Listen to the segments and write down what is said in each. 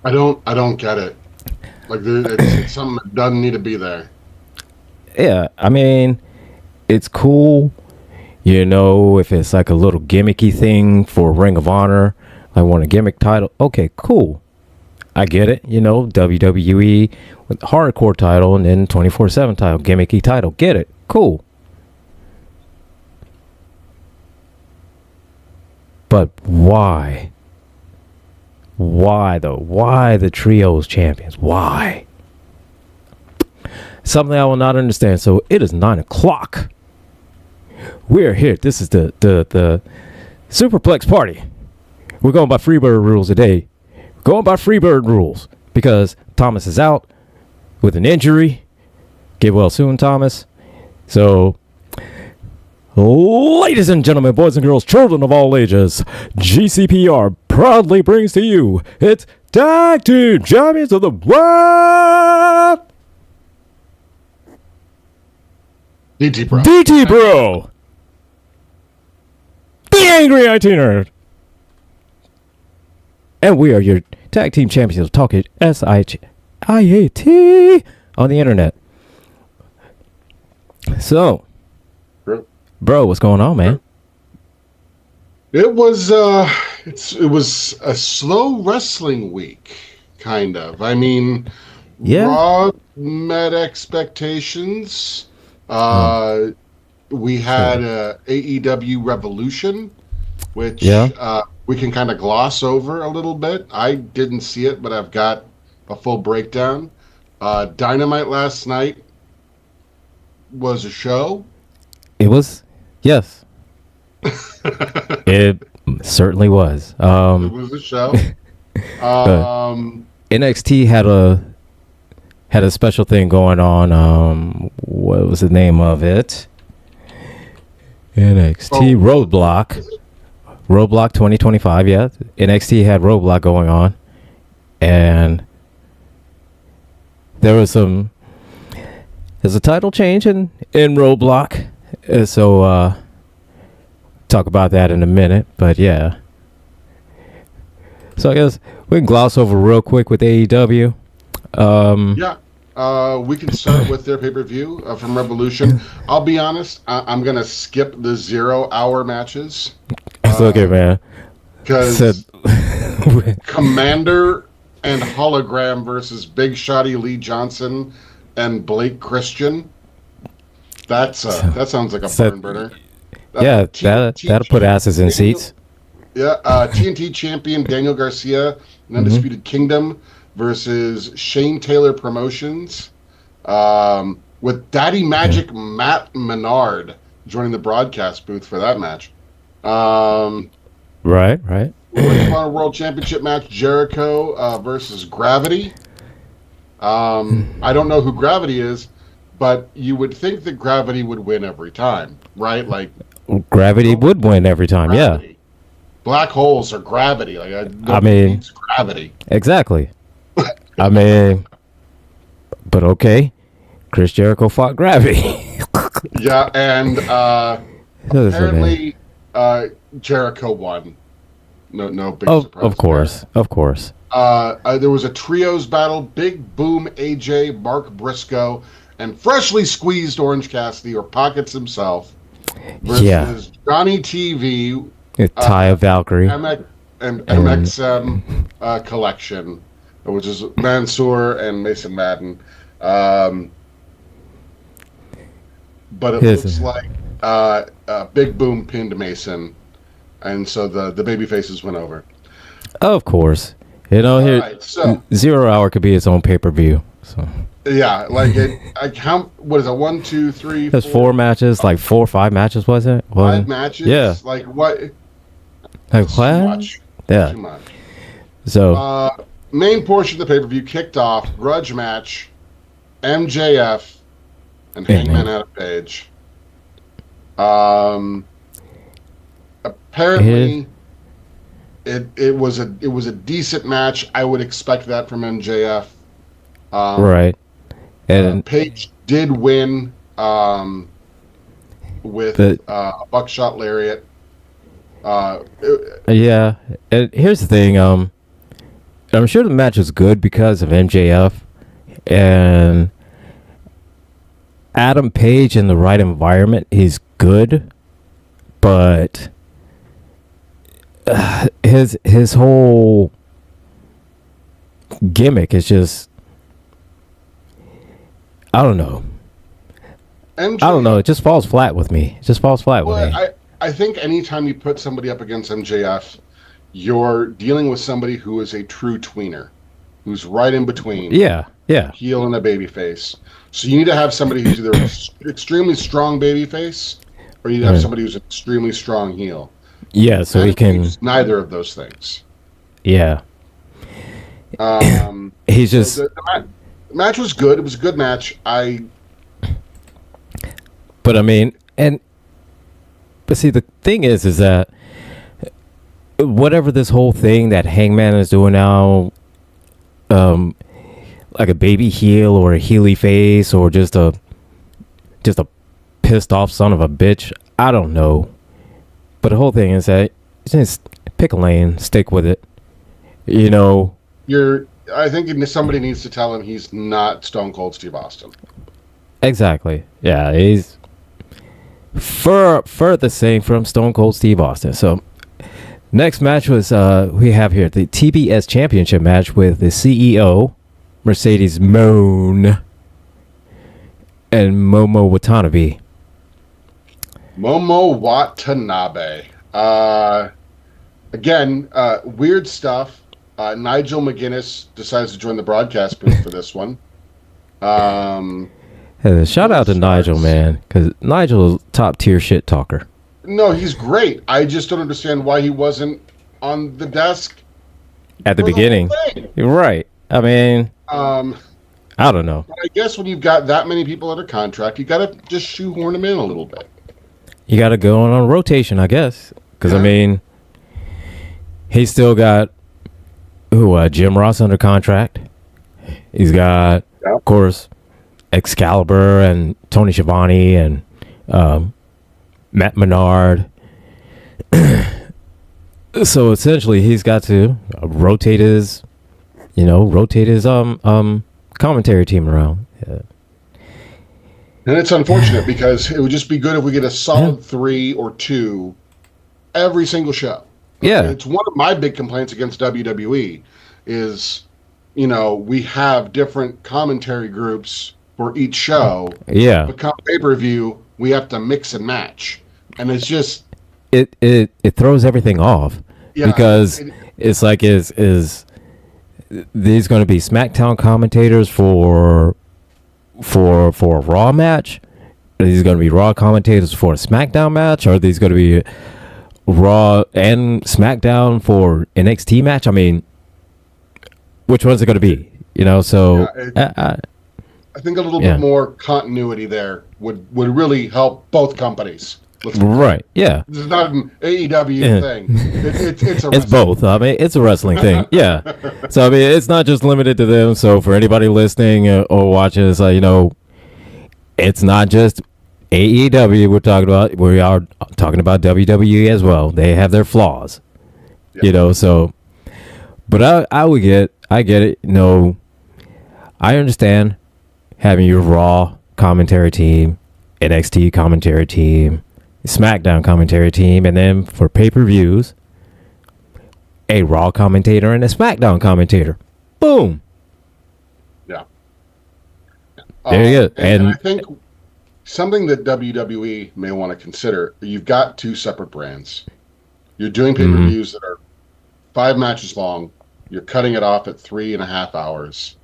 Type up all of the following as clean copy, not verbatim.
I don't get it. Like it's something that doesn't need to be there. Yeah, I mean, it's cool, if it's like a little gimmicky thing for Ring of Honor, like want a gimmick title. Okay, cool. I get it. WWE with hardcore title and then 24/7 title, gimmicky title. Get it. Cool. But why? Why though? Why the trios champions? Why? Something I will not understand. So it is 9 o'clock. We're here. This is the Superplex party. We're going by Freebird rules today. Going by Freebird rules because Thomas is out with an injury. Get well soon, Thomas. So, ladies and gentlemen, boys and girls, children of all ages, GCPR proudly brings to you its Tag Team Champions of the World, DT Bro. DT Bro, the Angry IT Nerd. And we are your tag team champions of Talking SIIAT on the internet. So, bro, what's going on, man? It was it was a slow wrestling week, kind of. I mean, Yeah. Raw met expectations. We had AEW Revolution, which we can kind of gloss over a little bit. I didn't see it, but I've got a full breakdown. Dynamite last night was a show. It was, yes. It certainly was. It was a show. NXT had a special thing going on. What was the name of it? NXT Roadblock. Roadblock 2025, yeah. NXT had Roadblock going on. And there's a title change in Roadblock. So talk about that in a minute, but yeah. So I guess we can gloss over real quick with AEW. We can start with their pay-per-view from Revolution. I'll be honest, I'm going to skip the 0-hour matches. It's okay, man. Because Commander and Hologram versus Big Shotty Lee Johnson and Blake Christian. That sounds like a barn burner. That'll put asses in seats. Yeah, TNT champion Daniel Garcia and Undisputed Kingdom versus Shane Taylor Promotions, with Daddy Magic Matt Menard joining the broadcast booth for that match. Right. Ring of Honor World Championship match, Jericho versus Gravity. I don't know who Gravity is, but you would think that Gravity would win every time, right? Like Gravity would win every time, Gravity. yeah. Black holes are gravity. I mean, it's gravity. Exactly. I mean, but okay. Chris Jericho fought Gravity. Yeah, and apparently Jericho won. No big surprise. Of course. There was a trios battle: Big Boom AJ, Mark Briscoe, and freshly squeezed Orange Cassidy, or Pockets himself, versus Johnny TV, Taya Valkyrie, and MXM Collection, which is Mansoor and Mason Madden. But it looks like Big Boom pinned Mason, and so the baby faces went over. Of course. So 0 hour could be its own pay-per-view. So yeah, like I count. What is it? 1, 2, 3. There's 4 matches, like 4 or 5 matches, was it? 5 matches. Yeah. Like what? Like what? Too much. Yeah. Too much. So main portion of the pay-per-view kicked off. Grudge match. MJF and Hangman Adam Page. Apparently, it was a decent match. I would expect that from MJF. Right. And Page did win with a buckshot lariat. Yeah. And here's the thing. I'm sure the match was good because of MJF and Adam Page in the right environment. He's good, but his whole gimmick is just, I don't know. MJF, I don't know. It just falls flat with me. It just falls flat with me. I think anytime you put somebody up against MJF, you're dealing with somebody who is a true tweener, who's right in between. Yeah. Heel and a babyface. So you need to have somebody who's either an extremely strong babyface, or you need to have somebody who's an extremely strong heel. Yeah, so he can. Neither of those things. Yeah. He's just. So the match was good. It was a good match. But I mean, but see, the thing is that whatever this whole thing that Hangman is doing now, like a baby heel or a heely face or just a pissed off son of a bitch, I don't know. But the whole thing is that just pick a lane, stick with it. You know. I think somebody needs to tell him he's not Stone Cold Steve Austin. Exactly. Yeah, he's further same from Stone Cold Steve Austin. So next match was we have here the TBS Championship match with the CEO Mercedes Moon and Momo Watanabe. Momo Watanabe. Again, weird stuff. Nigel McGuinness decides to join the broadcast booth for this one. Shout out to Nigel, man, because Nigel is top tier shit talker. No, he's great. I just don't understand why he wasn't on the desk at the beginning. You're right. I mean, I don't know. I guess when you've got that many people under contract, you got to just shoehorn them in a little bit. You got to go on rotation, I guess, because I mean, he's still got Jim Ross under contract. He's got, of course, Excalibur and Tony Schiavone and Matt Menard. So essentially, he's got to rotate his commentary team around. Yeah. And it's unfortunate because it would just be good if we get a solid 3 or 2 every single show. Yeah. It's one of my big complaints against WWE is, we have different commentary groups for each show. Yeah. But come pay-per-view, we have to mix and match. And it's just... It throws everything off. Yeah, because it's like, is these going to be SmackDown commentators for a Raw match? Are these going to be Raw commentators for a SmackDown match? Or are these going to be Raw and SmackDown for NXT match? I mean, which one's it going to be? So I think a little bit more continuity there would really help both companies. Right? Yeah. This is not an AEW thing. It's both. I mean, it's a wrestling thing. Yeah. So I mean, it's not just limited to them. So for anybody listening or watching, it's like, it's not just AEW we're talking about. We are talking about WWE as well. They have their flaws. Yeah. So, but I get it. I understand having your Raw commentary team, NXT commentary team, SmackDown commentary team, and then for pay-per-views, a Raw commentator and a SmackDown commentator. Boom. Yeah. There you go. And I think something that WWE may want to consider, you've got 2 separate brands. You're doing pay-per-views that are 5 matches long. You're cutting it off at 3.5 hours.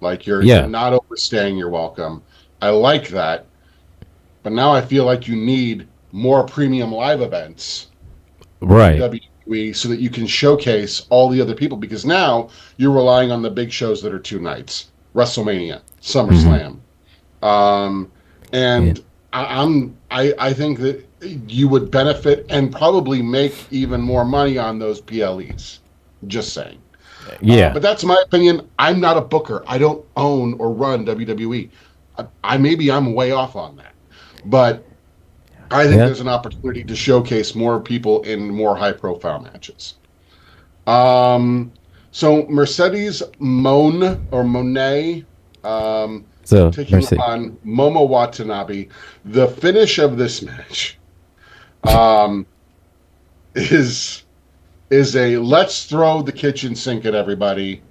Like you're not overstaying your welcome. I like that. But now I feel like you need more premium live events, right? WWE, so that you can showcase all the other people. Because now you're relying on the big shows that are 2 nights: WrestleMania, SummerSlam, and I think that you would benefit and probably make even more money on those PLEs. Just saying. Yeah, but that's my opinion. I'm not a booker. I don't own or run WWE. I'm way off on that, but I think there's an opportunity to showcase more people in more high-profile matches. So Mercedes Monet, So taking Mercedes. on Momo Watanabe. The finish of this match um, is a let's throw the kitchen sink at everybody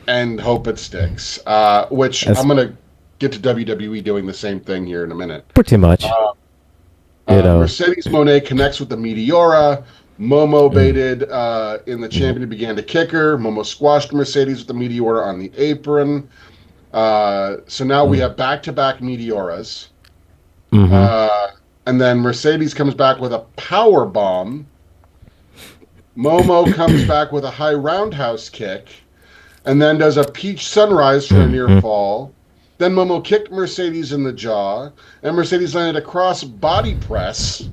and hope it sticks. Which That's I'm gonna get to WWE doing the same thing here in a minute. pretty much, you know. Mercedes Monet connects with the Meteora. Momo Mm, baited in the mm, champion, began to kick her. Momo squashed Mercedes with the Meteora on the apron. So now we mm, have back-to-back Meteoras. mm-hmm. Uh, and then Mercedes comes back with a power bomb. Momo comes back with a high roundhouse kick, and then does a peach sunrise for a near Mm-hmm. fall. Then Momo kicked Mercedes in the jaw, and Mercedes landed a cross body press,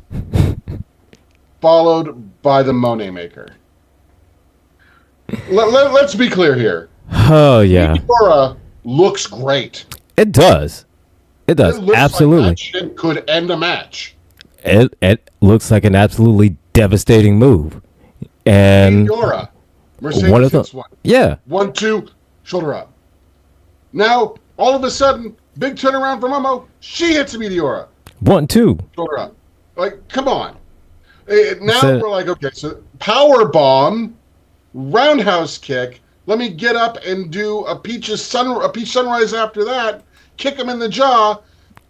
followed by the Monet Maker. Let's be clear here. Oh yeah, Meteora looks great. it does. It It does looks like absolutely. that shit could end a match. It looks like an absolutely devastating move, and Meteora. one Mercedes of the hits one. yeah, 1-2, shoulder up. Now, all of a sudden, big turnaround for Momo. She hits a Meteora. 1-2. Shoulder up. Like, come on. It's Now we're like, okay, so power bomb, roundhouse kick. Let me get up and do a peach sunrise after that. Kick him in the jaw,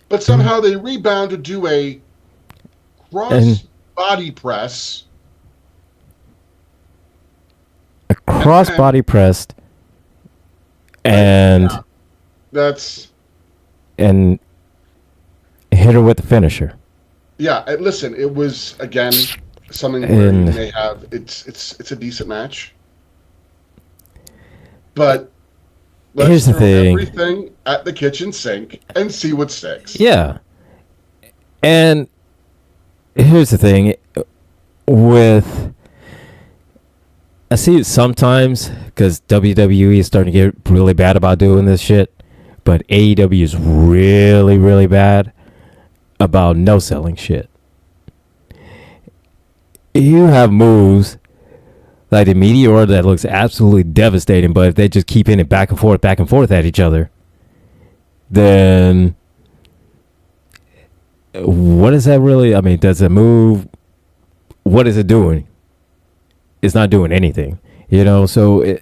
but somehow they rebound to do a and cross body press. a crossbody pressed, and Yeah, that's and hit her with the finisher. yeah. Listen, it was again something where you And may have it's a decent match, but let's here's the throw thing. everything at the kitchen sink and see what sticks. Yeah, and here's the thing with I see it sometimes because WWE is starting to get really bad about doing this shit, but AEW is really, really bad about no selling shit. You have moves like the Meteor that looks absolutely devastating, but if they just keep hitting it back and forth at each other, then what is that really? I mean, does it move? What is it doing? It's not doing anything, you know. So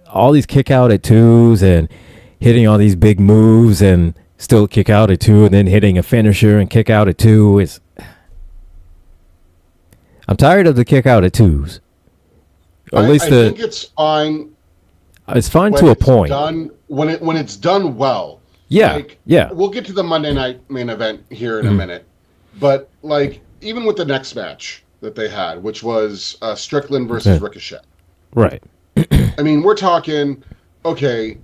all these kick out at twos and hitting all these big moves and still kick out at two and then hitting a finisher and kick out at two is. I'm tired of the kick out at twos. Or at least I think it's fine it's fine when to a it's point. done when it's done well. Yeah, Like, yeah. we'll get to the Monday night main event here in a Mhm. minute, but like even with the next match that they had, which was Strickland versus Okay. Ricochet. Right. I mean, we're talking okay.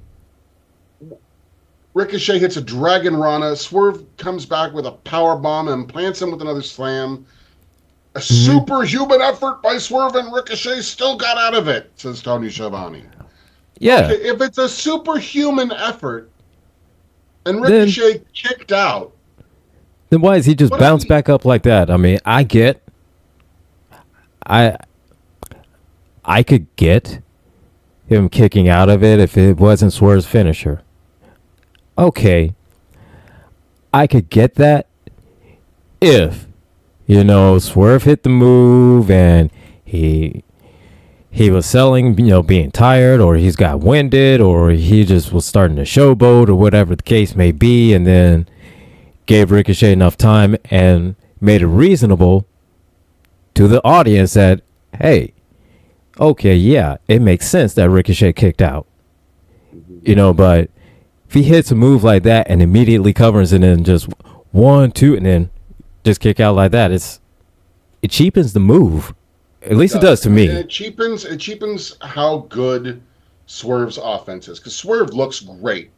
Ricochet hits a Dragon Rana. Swerve comes back with a power bomb and plants him with another slam. A superhuman effort by Swerve, and Ricochet still got out of it, says Tony Schiavone. Yeah. Okay, if it's a superhuman effort and Then- Ricochet kicked out, Then why is he just What bounce is he- back up like that? I mean, I could get him kicking out of it if it wasn't Swerve's finisher. Okay. I could get that if, Swerve hit the move and he was selling, being tired, or he's got winded, or he just was starting to showboat, or whatever the case may be, and then gave Ricochet enough time and made it reasonable to the audience that, hey, okay, yeah, it makes sense that Ricochet kicked out. But if he hits a move like that and immediately covers it and just 1, 2, and then just kick out like that, it cheapens the move. At least it does to and me. it cheapens how good Swerve's offense is, because Swerve looks great.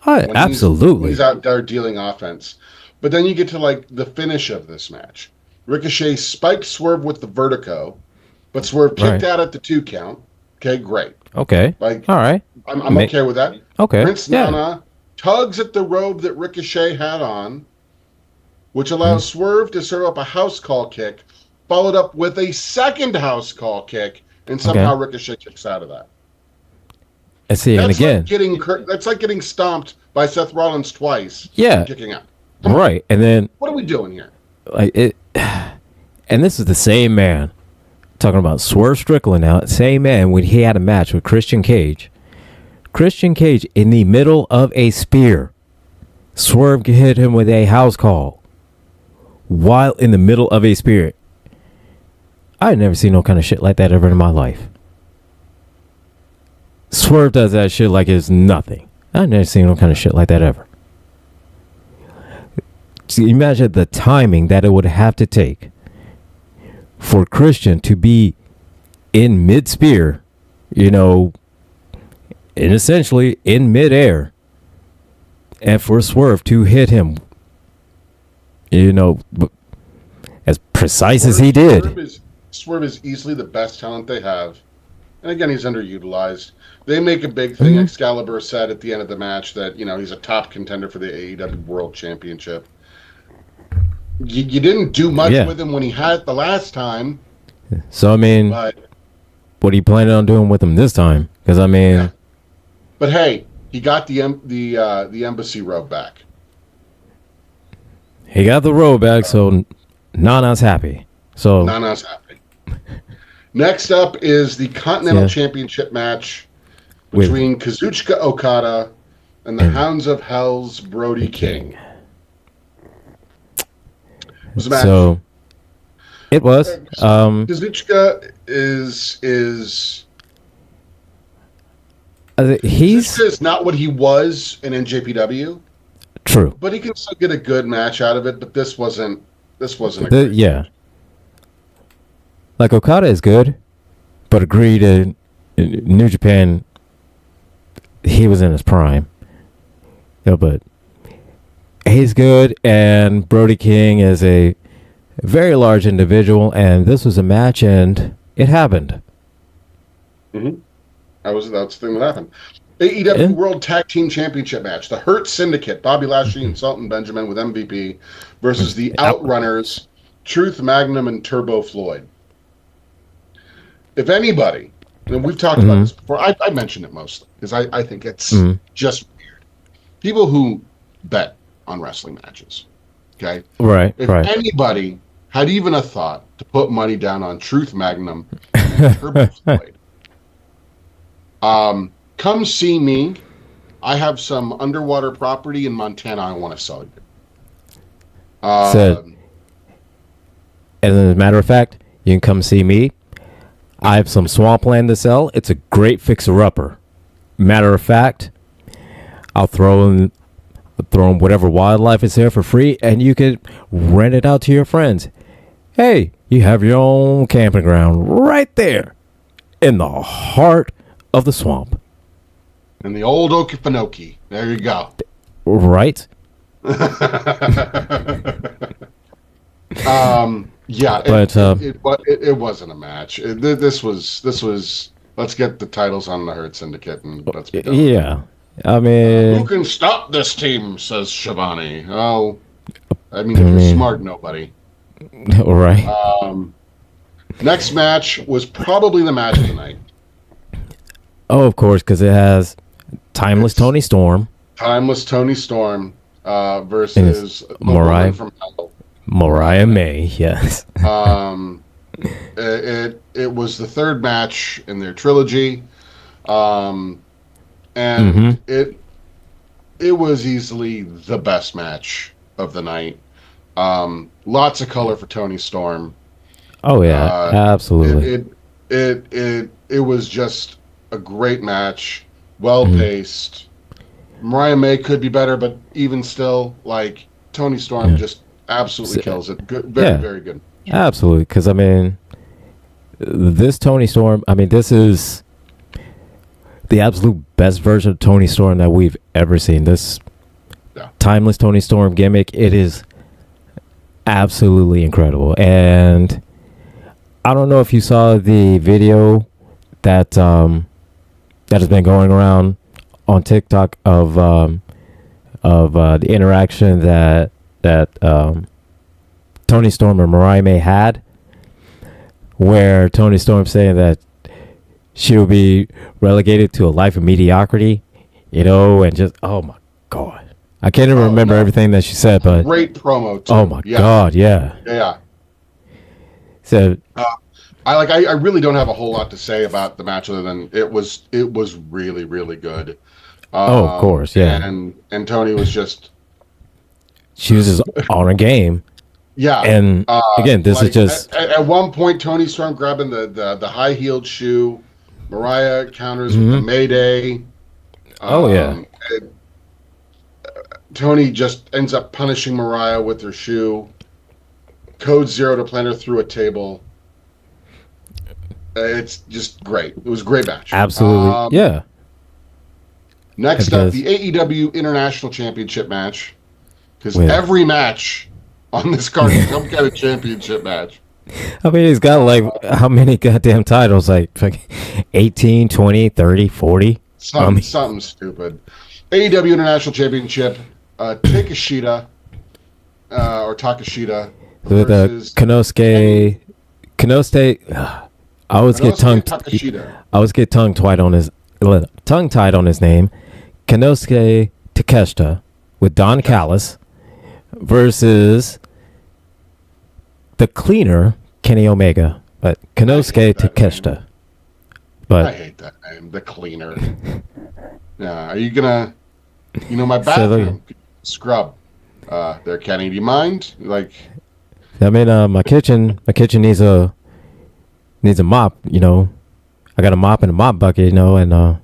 Oh, when absolutely. he's out there dealing offense. But then you get to like the finish of this match. Ricochet spiked Swerve with the vertigo, but Swerve kicked Right. out at the 2 count. Okay, great. Okay. Like All right. I'm okay with that. Okay. Prince Yeah. Nana tugs at the robe that Ricochet had on, which allows Swerve to serve up a house call kick, followed up with a second house call kick, and somehow Ricochet kicks out of that. And see, and again, that's like getting stomped by Seth Rollins twice. Yeah. Kicking out. Right. And then what are we doing here? Like it, and this is the same man talking about Swerve Strickland now. Same man when he had a match with Christian Cage. Christian Cage in the middle of a spear. Swerve hit him with a house call while in the middle of a spear. I had never seen no kind of shit like that ever in my life. Swerve does that shit like it's nothing. I never seen no kind of shit like that ever. So imagine the timing that it would have to take for Christian to be in mid-spear, and essentially in mid-air, and for Swerve to hit him, as precise as he did. Swerve is easily the best talent they have. And again, he's underutilized. They make a big thing. Excalibur said at the end of the match that, he's a top contender for the AEW World Championship. You didn't do much with him when he had it the last time. So, what are you planning on doing with him this time? Because, Yeah. But hey, he got the embassy robe back. He got the robe back, so Nana's happy. Nana's happy. Next up is the Continental Championship match between Kazuchika Okada and the Hounds of Hell's Brody King. It was a match. So it was. Kazuchika is Kazuchika is not what he was in NJPW. True, but he can still get a good match out of it. But this wasn't a great match. Like Okada is good, but agreed in New Japan, he was in his prime. But he's good, and Brody King is a very large individual, and this was a match, and it happened. Mm-hmm. That's the thing that happened. AEW World Tag Team Championship match. The Hurt Syndicate, Bobby Lashley and Sultan Benjamin with MVP versus the Outrunners, Truth Magnum and Turbo Floyd. If anybody, and we've talked about this before, I mentioned it mostly because I think it's just weird. People who bet on wrestling matches, okay? Right. If anybody had even a thought to put money down on Truth Magnum and Turbo Floyd, come see me. I have some underwater property in Montana I want to sell you. And as a matter of fact, you can come see me. I have some swampland to sell. It's a great fixer-upper. Matter of fact, I'll throw in whatever wildlife is there for free, and you could rent it out to your friends. Hey, you have your own camping ground right there in the heart of the swamp. In the old Okefenokee. There you go. Right? It wasn't a match. This was let's get the titles on the Hurt Syndicate and let's be done. Yeah. Who can stop this team, says Shivani. Oh, if you're smart, nobody. Right. Next match was probably the match of the night. Oh, of course, because it has Timeless Tony Storm. Timeless Tony Storm versus Mariah from Hell. Mariah May, yes. It was the third match in their trilogy, and it was easily the best match of the night. Lots of color for Tony Storm. Oh yeah, absolutely. It was just a great match, well paced. Mariah May could be better, but even still, like Tony Storm just absolutely kills it. Good, very good. Absolutely, because this Tony Storm, this is the absolute best version of Tony Storm that we've ever seen. This Timeless Tony Storm gimmick, it is absolutely incredible. And I don't know if you saw the video that has been going around on TikTok of the interaction that Tony Storm and Mariah May had, where Tony Storm saying that she'll be relegated to a life of mediocrity, and just, oh my God. I can't even remember everything that she said, but great promo too. Oh my God, yeah. Yeah. So I really don't have a whole lot to say about the match other than it was really, really good. of course, yeah. And Tony was just she was just on her game. Yeah. And again, this is just at one point Tony Storm grabbing the high heeled shoe. Mariah counters with the Mayday. Tony just ends up punishing Mariah with her shoe. Code Zero to plant her through a table. It's just great. It was a great match. Absolutely. Yeah. Next up, the AEW International Championship match. Because every match on this card is some kind of championship match. I mean, he's got like how many goddamn titles? Like 18, 20, 30, 40? Something stupid. AEW International Championship, Takeshita, or Takeshita. With Konosuke. I always get tongue tied on his name. Konosuke Takeshita with Don Callis versus the cleaner Kenny Omega, but Konosuke Takeshita. But I hate that name, the cleaner. Yeah, are you gonna? My bathroom scrub. There, Kenny. Do you mind? Like, I mean, my kitchen needs a mop. I got a mop and a mop bucket. And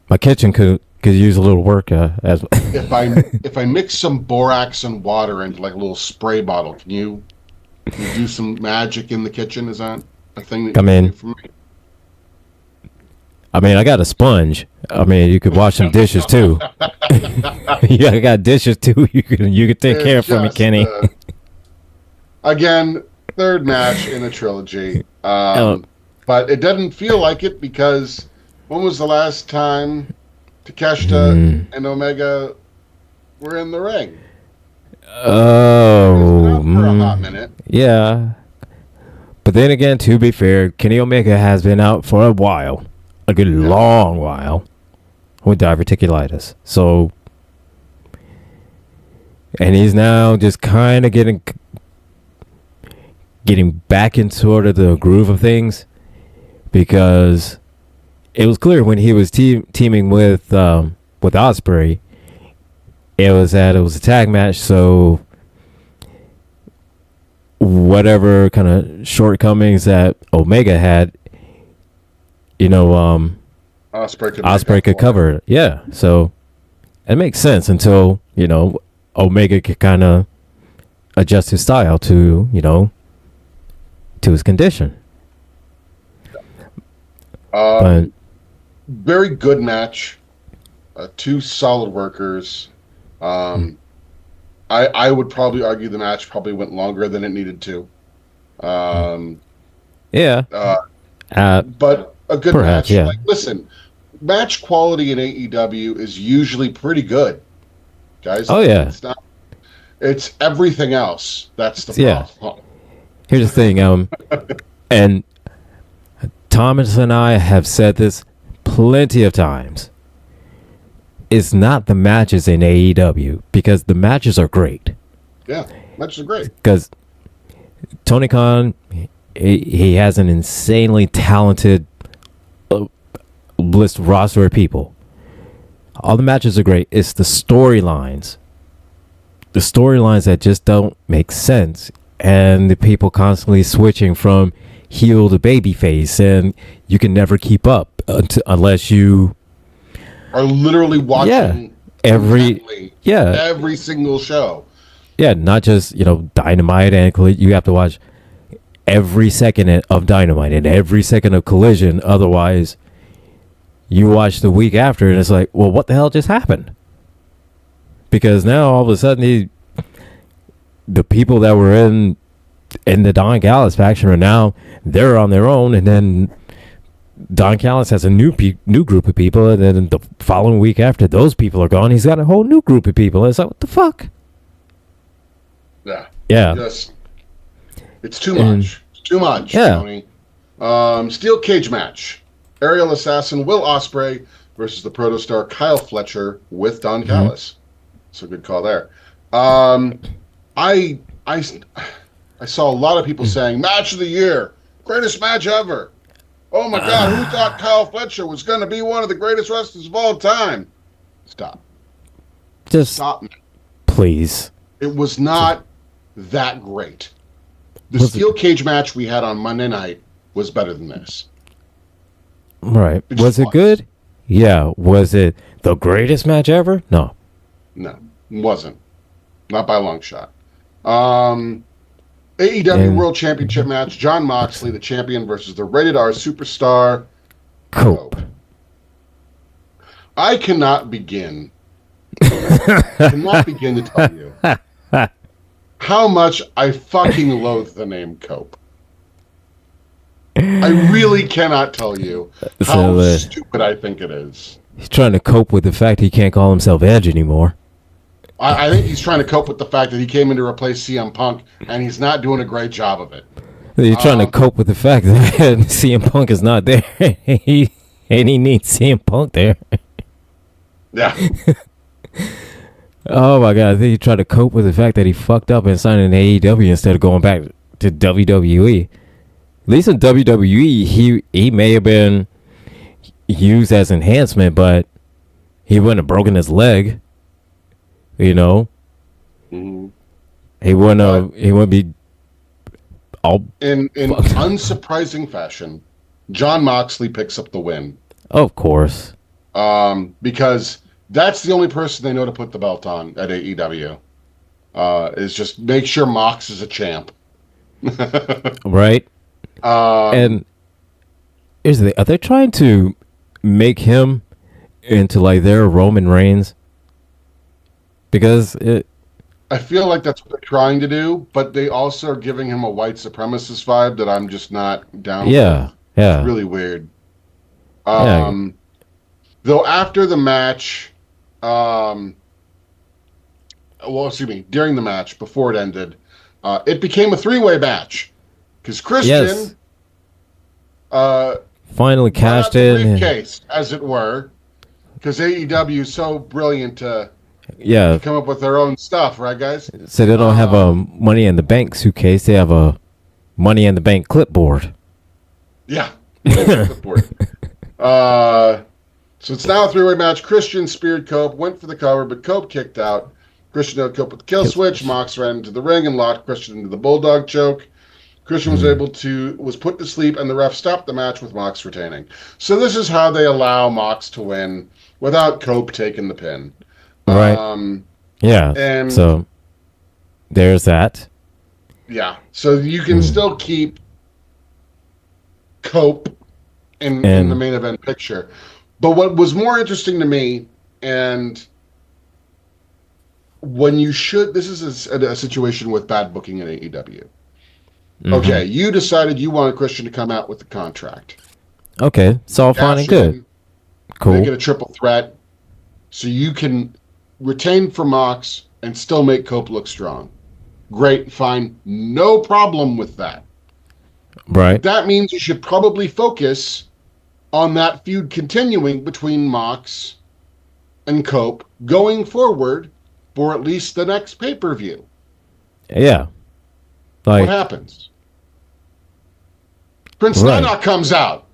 my kitchen could use a little work. As if I mix some borax and water into like a little spray bottle, can you do some magic in the kitchen? Is that a thing that you can do for me? I mean, I got a sponge. I mean, you could wash some dishes too. Yeah, I got dishes too. You can take care of for me, Kenny. Again, third match in a trilogy. But it doesn't feel like it because when was the last time Takeshita and Omega were in the ring? Oh, for a hot minute. Yeah. But then again, to be fair, Kenny Omega has been out for a while. A good long while with diverticulitis. So, and he's now just kind of getting back in sort of the groove of things, because it was clear when he was teaming with Ospreay, it was a tag match. So whatever kind of shortcomings that Omega had, Ospreay could cover it. Yeah, so it makes sense until Omega could kind of adjust his style to to his condition. But very good match. Two solid workers. I would probably argue the match probably went longer than it needed to. But a good perhaps, match. yeah. Like, listen, match quality in AEW is usually pretty good, guys. Oh yeah. It's everything else that's the problem. Here's the thing, and Thomas and I have said this plenty of times. It's not the matches in AEW, because the matches are great. Yeah, matches are great. Because Tony Khan, he has an insanely talented list roster of people. All the matches are great. It's the storylines. The storylines that just don't make sense. And the people constantly switching from heel to babyface, and you can never keep up unless you are literally watching every single show. Yeah, not just Dynamite, and you have to watch every second of Dynamite and every second of Collision. Otherwise, you watch the week after, and it's like, well, what the hell just happened? Because now all of a sudden the people that were in the Don Callis faction are now they're on their own, and then Don Callis has a new group of people, and then the following week after those people are gone, he's got a whole new group of people. And it's like, what the fuck? Yeah. It's too much. It's too much, Tony. Steel cage match. Aerial Assassin Will Ospreay versus the Protostar Kyle Fletcher with Don Mm-hmm. Callis. So good call there. I I saw a lot of people saying match of the year, greatest match ever. Oh my God, who thought Kyle Fletcher was going to be one of the greatest wrestlers of all time? Stop. Just Stop. please. It was not that great. The steel cage match we had on Monday night was better than this. Right. Was it good? Yeah. Was it the greatest match ever? No. No, it wasn't. Not by a long shot. AEW World Championship match, Jon Moxley, the champion, versus the rated R superstar, Cope. I cannot begin to tell you how much I fucking loathe the name Cope. I really cannot tell you how stupid I think it is. He's trying to cope with the fact he can't call himself Edge anymore. I think he's trying to cope with the fact that he came in to replace CM Punk, and he's not doing a great job of it. He's trying to cope with the fact that CM Punk is not there. he needs CM Punk there. Yeah. Oh my God! I think he tried to cope with the fact that he fucked up and signed an AEW instead of going back to WWE. At least in WWE, he may have been used as enhancement, but he wouldn't have broken his leg. You know, he wouldn't be all in unsurprising fashion. Jon Moxley picks up the win. Of course, because that's the only person they know to put the belt on at AEW. Is just make sure Mox is a champ, right? And here's the thing: are they trying to make him into like their Roman Reigns? Because I feel like that's what they're trying to do, but they also are giving him a white supremacist vibe that I'm just not down with. Yeah. It's really weird. Though after the match, during the match, before it ended, it became a three-way match. Because Christian finally cashed in. Briefcase, as it were. Because AEW is so brilliant to come up with their own stuff, right, guys? So they don't have a Money in the Bank suitcase. They have a Money in the Bank clipboard. Yeah. Clipboard. So it's now a three-way match. Christian speared Cope, went for the cover, but Cope kicked out. Christian held Cope with the kill switch. Mox ran into the ring and locked Christian into the bulldog choke. Christian was put to sleep, and the ref stopped the match with Mox retaining. So this is how they allow Mox to win without Cope taking the pin. Right. And so there's that. Yeah. So you can still keep Cope in the main event picture. But what was more interesting to me, and this is a situation with bad booking in AEW. Okay, you decided you wanted Christian to come out with the contract. Okay, it's all fine and good. Cool. Make it a triple threat, so you can retain for Mox and still make Cope look strong. Great, fine, no problem with that. Right. That means you should probably focus on that feud continuing between Mox and Cope going forward for at least the next pay-per-view. Yeah. What happens? Prince Nana comes out.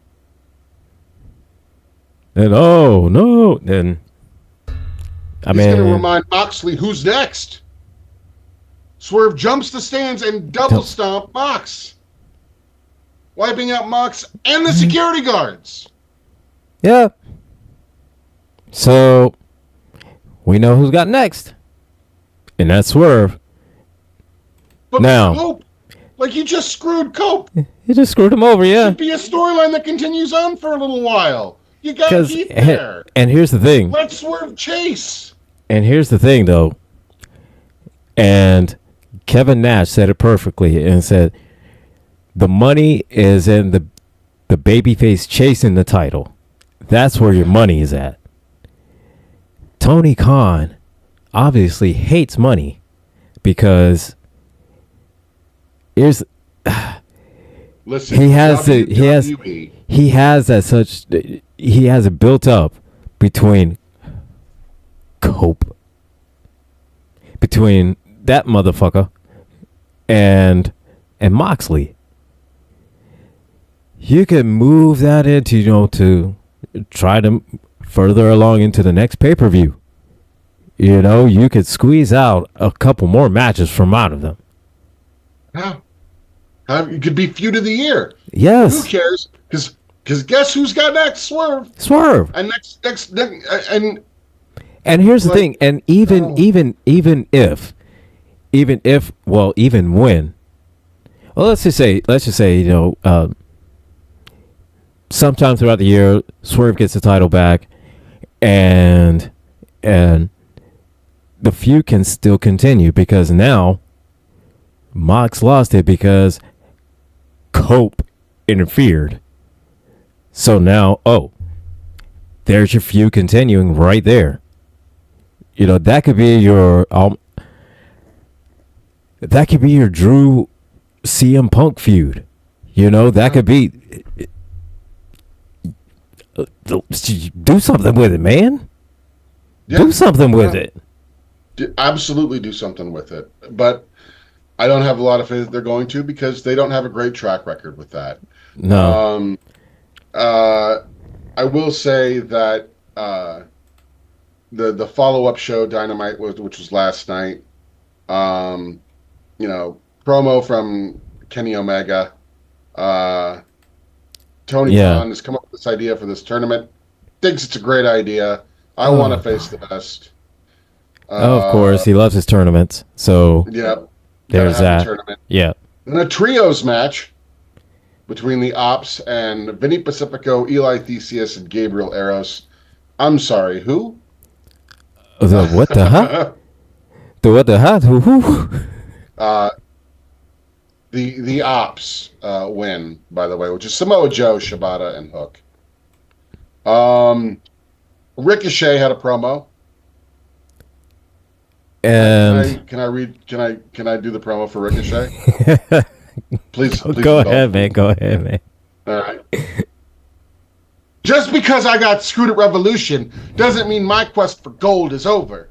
And then He's going to remind Moxley who's next. Swerve jumps the stands and double stomp Mox, wiping out Mox and the security guards. Yeah. So we know who's got next, and that's Swerve. But now, Cope, like you just screwed Cope. You just screwed him over, yeah. It should be a storyline that continues on for a little while. You got to keep there. And here's the thing. Let Swerve chase. And here's the thing, though. And Kevin Nash said it perfectly and said, the money is in the babyface chasing the title. That's where your money is at. Tony Khan obviously hates money because Listen, he has he has it built up between Cope, between that motherfucker and Moxley. You can move that into, to try to further along into the next pay-per-view. You could squeeze out a couple more matches from out of them. Yeah. It could be feud of the year. Yes. Who cares? Because guess who's got next? Swerve. And and here's the thing. And even when, well, let's just say, sometime throughout the year, Swerve gets the title back, and the feud can still continue because now Mox lost it because Cope interfered. So now, there's your feud continuing right there. That could be your Drew CM Punk feud. That could be. Do something with it, man. Yeah. Do something with it. Absolutely do something with it. But I don't have a lot of faith they're going to because they don't have a great track record with that. No. I will say that the follow-up show Dynamite which was last night. Promo from Kenny Omega. Tony Khan has come up with this idea for this tournament. Thinks it's a great idea. I want to face the best. Of course, he loves his tournaments. So there's that. Tournament. Yeah. And a trios match between the Ops and Vinny Pacifico, Eli Theseus, and Gabriel Eros. I'm sorry, who? The what the huh? The what the huh? Who? The Ops win, by the way, which is Samoa Joe, Shibata, and Hook. Ricochet had a promo. And can I do the promo for Ricochet? Please go ahead, man. Go ahead, man. All right. Just because I got screwed at Revolution doesn't mean my quest for gold is over.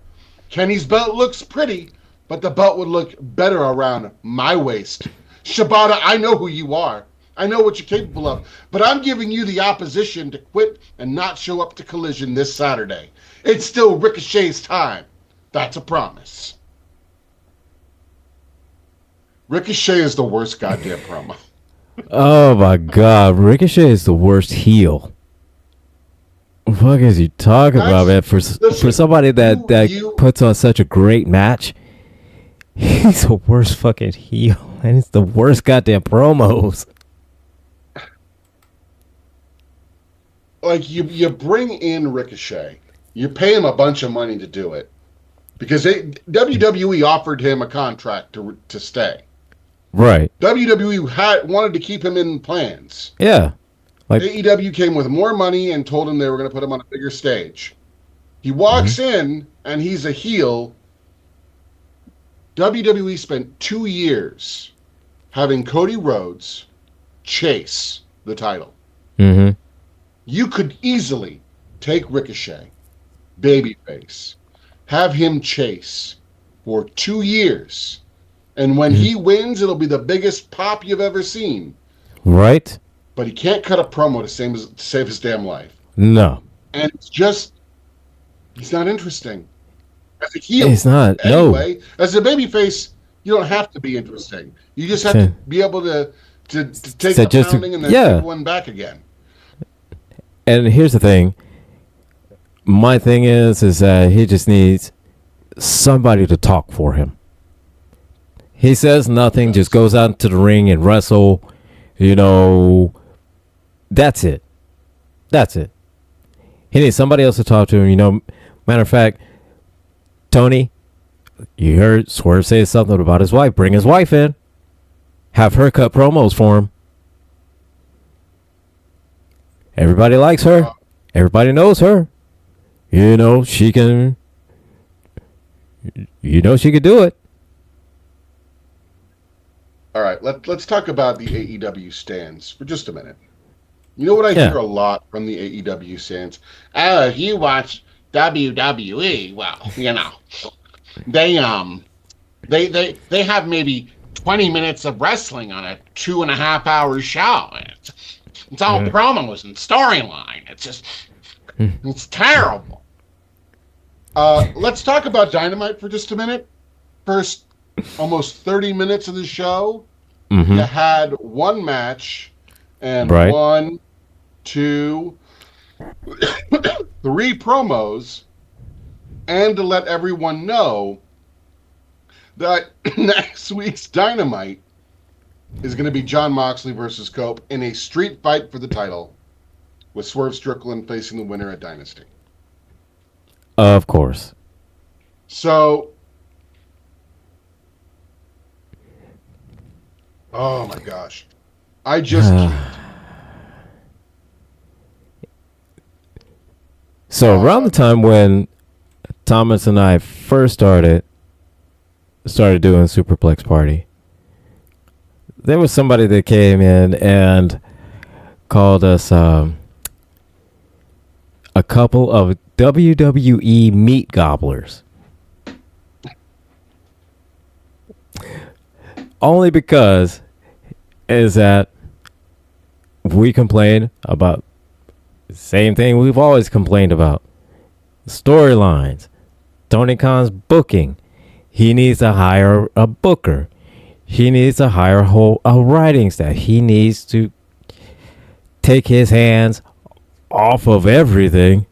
Kenny's belt looks pretty, but the belt would look better around my waist. Shibata, I know who you are. I know what you're capable of, but I'm giving you the opposition to quit and not show up to Collision this Saturday. It's still Ricochet's time. That's a promise. Ricochet is the worst goddamn promo. Oh my God, Ricochet is the worst heel. What the fuck is he talking about, man? For somebody that puts on such a great match, he's the worst fucking heel, and it's the worst goddamn promos. Like you bring in Ricochet, you pay him a bunch of money to do it, because WWE offered him a contract to stay. Right. WWE wanted to keep him in plans. Yeah. Like AEW came with more money and told him they were going to put him on a bigger stage. He walks in and he's a heel. WWE spent 2 years having Cody Rhodes chase the title. Mm-hmm. You could easily take Ricochet, babyface, have him chase for 2 years. And when he wins, it'll be the biggest pop you've ever seen. Right. But he can't cut a promo to save his damn life. No. And it's just, he's not interesting. As a heel, he's not. Anyway, no. As a babyface, you don't have to be interesting. You just have to be able to take the pounding and then take one back again. And here's the thing. My thing is that he just needs somebody to talk for him. He says nothing, just goes out into the ring and wrestle. That's it. That's it. He needs somebody else to talk to him. Matter of fact, Tony, you heard Swerve say something about his wife. Bring his wife in. Have her cut promos for him. Everybody likes her. Everybody knows her. She can. She could do it. All right, let's talk about the AEW stands for just a minute. You know what I Yeah. hear a lot from the AEW fans? Oh, if you watch WWE, well, they they have maybe 20 minutes of wrestling on a 2.5 hour show. It's all Mm. promos and storyline. Mm. It's terrible. Let's talk about Dynamite for just a minute. First, almost 30 minutes of the show, you Mm-hmm. had one match and Right. one, two, three promos, and to let everyone know that next week's Dynamite is going to be John Moxley versus Cope in a street fight for the title, with Swerve Strickland facing the winner at Dynasty. Of course. So, oh my gosh, I just can't. So around the time when Thomas and I first started doing Superplex Party, there was somebody that came in and called us a couple of WWE meat gobblers. Only because is that we complain about the same thing we've always complained about. Storylines. Tony Khan's booking. He needs to hire a booker. He needs to hire a writing staff. He needs to take his hands off of everything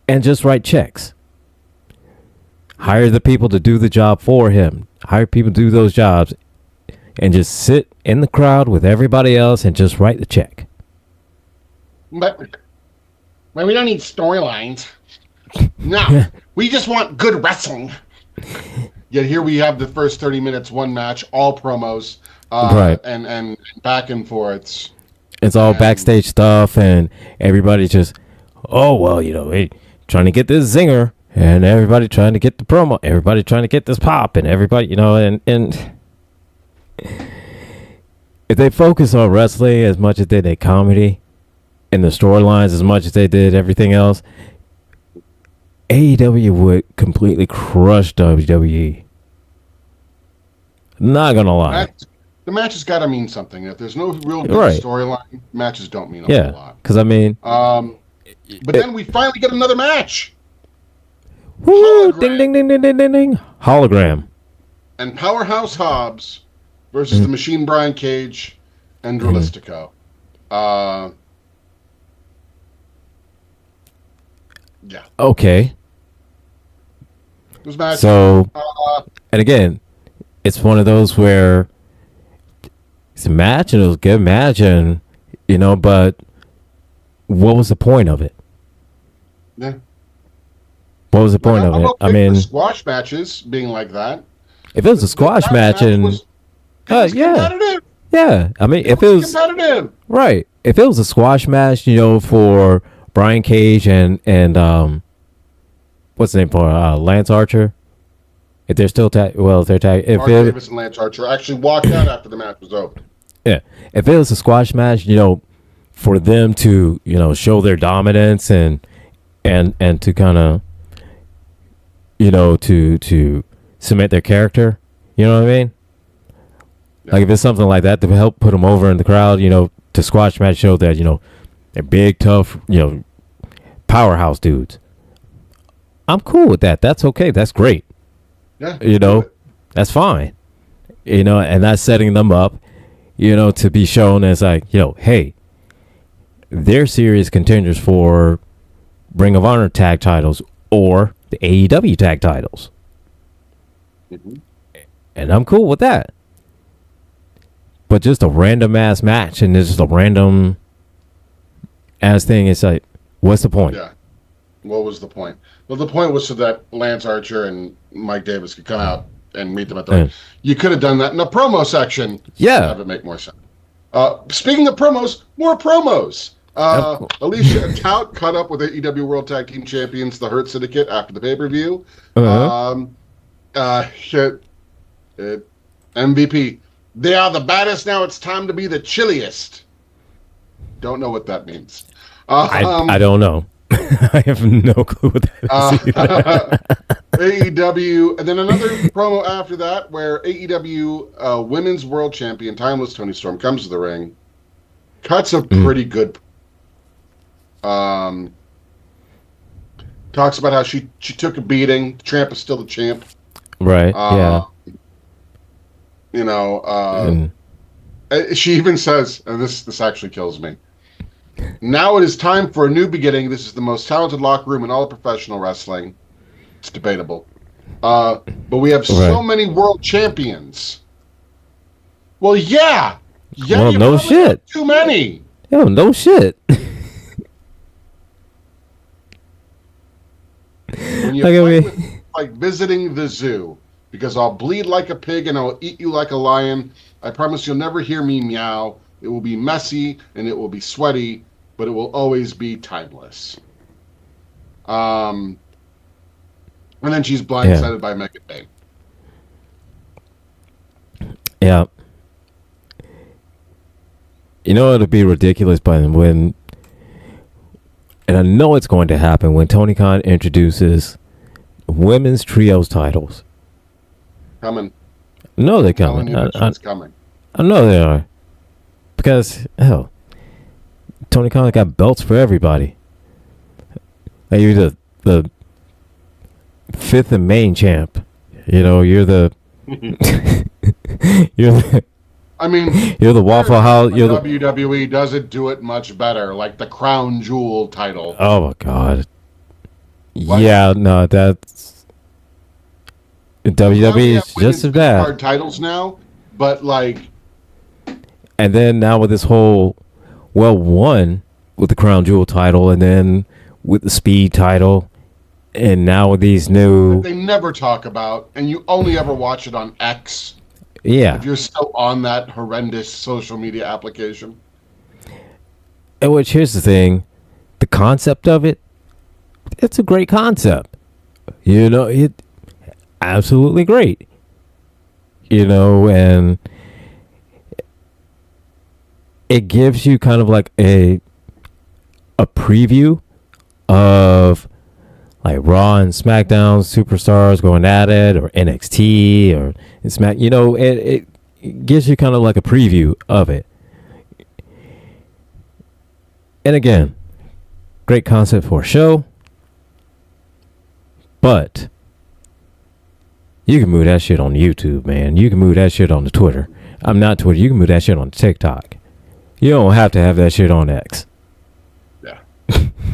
and just write checks. Hire the people to do the job for him. Hire people to do those jobs and just sit in the crowd with everybody else and just write the check. But we don't need storylines. No, we just want good wrestling. Yet here we have the first 30 minutes, one match, all promos, Right. and back and forths. It's all backstage stuff, and everybody just, oh, well, hey, trying to get this zinger, and everybody trying to get the promo, everybody trying to get this pop, and everybody, and if they focus on wrestling as much as they did comedy, and the storylines as much as they did everything else, AEW would completely crush WWE. Not gonna lie. The match has got to mean something. If there's no real good Right. storyline, matches don't mean a whole lot. Because But then we finally get another match. woo, Hologram. ding, ding, ding, ding, ding, ding, ding. Hologram. And Powerhouse Hobbs versus the Machine Brian Cage and Dralistico. Yeah. Okay. It was match. So, and again, it's one of those where it's a match and it was a good match, and but what was the point of it? Yeah. What was the point of I'm it? okay I mean, with squash matches being like that. if it was a squash match and was yeah, competitive. yeah, I mean, if it was competitive. right, if it was a squash match, for Brian Cage and what's the name for Lance Archer, if they're still if they're tag, if Mark Davis and Lance Archer actually walked out after the match was over. Yeah, if it was a squash match, for them to show their dominance and to kind of to cement their character, you know what I mean? Yeah. Like if it's something like that to help put them over in the crowd, to squash match show that they're big, tough, powerhouse dudes. I'm cool with that. That's okay. That's great. Yeah. That's fine. And that's setting them up, to be shown as like, hey, they're serious contenders for Ring of Honor tag titles or the AEW tag titles. Mm-hmm. And I'm cool with that. But just a random ass match and just a random ass thing, it's like, what's the point? Yeah. What was the point? Well, the point was so that Lance Archer and Mike Davis could come out and meet them at the ring. You could have done that in the promo section. Yeah. To have it make more sense. Speaking of promos, more promos. Alicia Tout caught up with AEW World Tag Team Champions, the Hurt Syndicate, after the pay-per-view. MVP. They are the baddest now. It's time to be the chilliest. Don't know what that means. I don't know. I have no clue what that is. AEW, and then another promo after that where AEW Women's World Champion, timeless Tony Storm, comes to the ring, cuts a pretty good. Talks about how she took a beating. The champ is still the champ. Right. Yeah. You know, she even says, and this actually kills me. Now it is time for a new beginning. This is the most talented locker room in all of professional wrestling. It's debatable. But we have so many world champions. Well, yeah. Well, no shit. Too many. Yo, no shit. When you like visiting the zoo, because I'll bleed like a pig and I'll eat you like a lion. I promise you'll never hear me meow. It will be messy and it will be sweaty, but it will always be timeless. And then she's blindsided by Megan Bay. Yeah. You know, it'll be ridiculous by then when, and I know it's going to happen when Tony Khan introduces women's trios titles. Coming. No, they're coming. It's coming. I know they are. Because, hell, Tony Khan got belts for everybody. Like, you're the fifth and main champ. You know, you're the you're the Waffle House. You're the WWE doesn't do it much better, like the Crown Jewel title. Oh my God. What? Yeah, no, that's WWE is just as bad. Hard titles now, but like, and then now with this whole, well, one with the Crown Jewel title, and then with the Speed title, and now with these new, they never talk about, and you only ever watch it on X. Yeah. If you're still on that horrendous social media application. And which, here's the thing, the concept of it, it's a great concept. You know, it absolutely great. You know, and it gives you kind of like a preview of like Raw and SmackDown superstars going at it, or NXT, or Smack. You know, it gives you kind of like a preview of it. And again, great concept for a show, but you can move that shit on YouTube, man. You can move that shit on the Twitter. I'm not Twitter. You can move that shit on TikTok. You don't have to have that shit on X. Yeah.